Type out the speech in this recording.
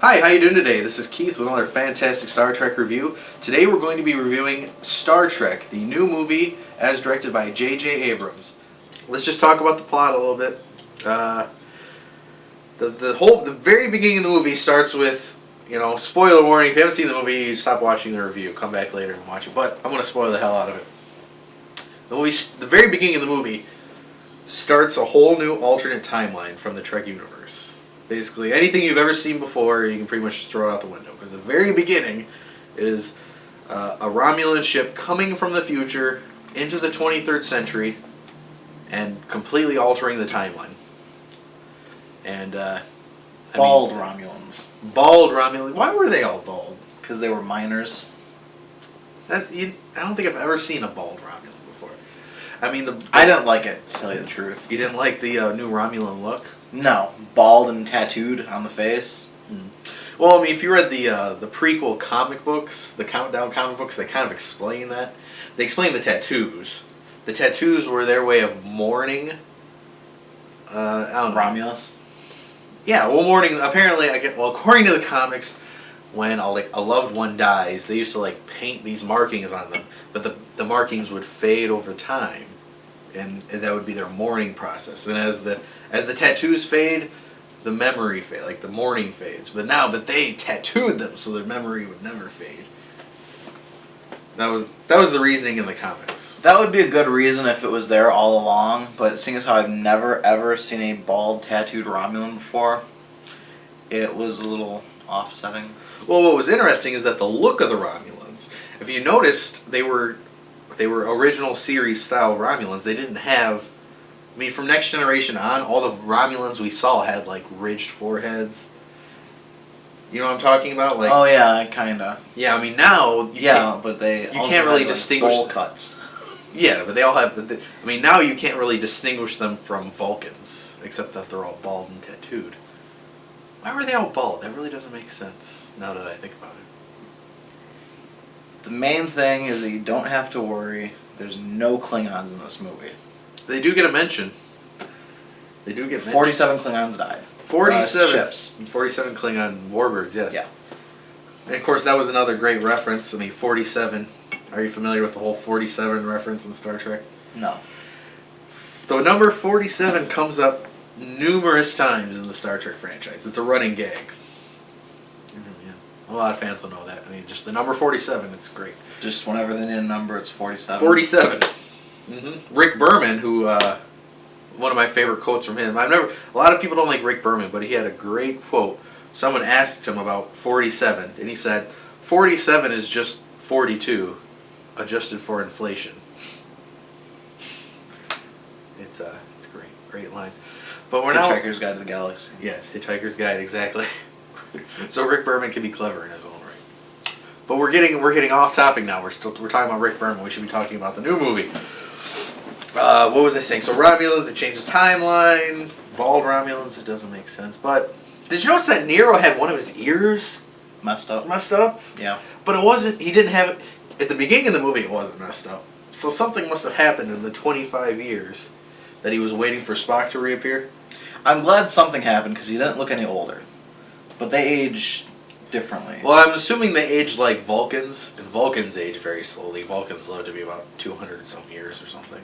Hi, how you doing today? This is Keith with another fantastic Star Trek review. Today we're going to be reviewing Star Trek, the new movie as directed by J.J. Abrams. Let's just talk about the plot a little bit. The very beginning of the movie starts with, spoiler warning. If you haven't seen the movie, stop watching the review. Come back later and watch it. But I'm going to spoil the hell out of it. The very beginning of the movie starts a whole new alternate timeline from the Trek universe. Basically, anything you've ever seen before, you can pretty much just throw it out the window. Because the very beginning is a Romulan ship coming from the future into the 23rd century and completely altering the timeline. And Bald Romulans. Bald Romulans. Why were they all bald? Because they were miners. I don't think I've ever seen a bald Romulan before. I mean, I didn't like it, to tell you the truth. You didn't like the new Romulan look? No, bald and tattooed on the face. Well, I mean, if you read the prequel comic books, the Countdown comic books, they kind of explain that. They explain the tattoos. The tattoos were their way of mourning. I don't know. Romulus. Yeah, well, mourning. Apparently, according to the comics, when a loved one dies, they used to paint these markings on them, but the markings would fade over time, and that would be their mourning process. And as the tattoos fade, the memory fade, the mourning fades. But they tattooed them so their memory would never fade. That was the reasoning in the comics. That would be a good reason if it was there all along, but seeing as how I've never ever seen a bald tattooed Romulan before, it was a little offsetting. Well, what was interesting is that the look of the Romulans, if you noticed, they were original series style Romulans. They didn't have, from Next Generation on, all the Romulans we saw had ridged foreheads. You know what I'm talking about? Oh yeah, kinda. Yeah, now but they you can't really distinguish bowl cuts. Yeah, but they all have now you can't really distinguish them from Vulcans, except that they're all bald and tattooed. Why were they all bald? That really doesn't make sense now that I think about it. The main thing is that you don't have to worry. There's no Klingons in this movie. They do get a mention. They do get 47 Klingons died. 47 ships. 47 Klingon warbirds, yes. Yeah. And of course, that was another great reference. 47. Are you familiar with the whole 47 reference in Star Trek? No. The number 47 comes up numerous times in the Star Trek franchise. It's a running gag. Yeah. A lot of fans don't know that. Just the number 47, it's great. Just whenever they need a number, it's 47. 47. Rick Berman, who, one of my favorite quotes from him. A lot of people don't like Rick Berman, but he had a great quote. Someone asked him about 47, and he said, 47 is just 42, adjusted for inflation. It's great lines. But we're now Hitchhiker's Guide to the Galaxy. Yes, Hitchhiker's Guide, exactly. So Rick Berman can be clever in his own right. But we're getting off topic now. We're talking about Rick Berman. We should be talking about the new movie. What was I saying? So Romulans, they changed his timeline. Bald Romulans, it doesn't make sense. But did you notice that Nero had one of his ears messed up? Yeah. But it wasn't. He didn't have it at the beginning of the movie. It wasn't messed up. So something must have happened in the 25 years that he was waiting for Spock to reappear. I'm glad something happened because he didn't look any older. But they age differently. Well, I'm assuming they age like Vulcans, and Vulcans age very slowly. Vulcans live to be about 200 and some years or something.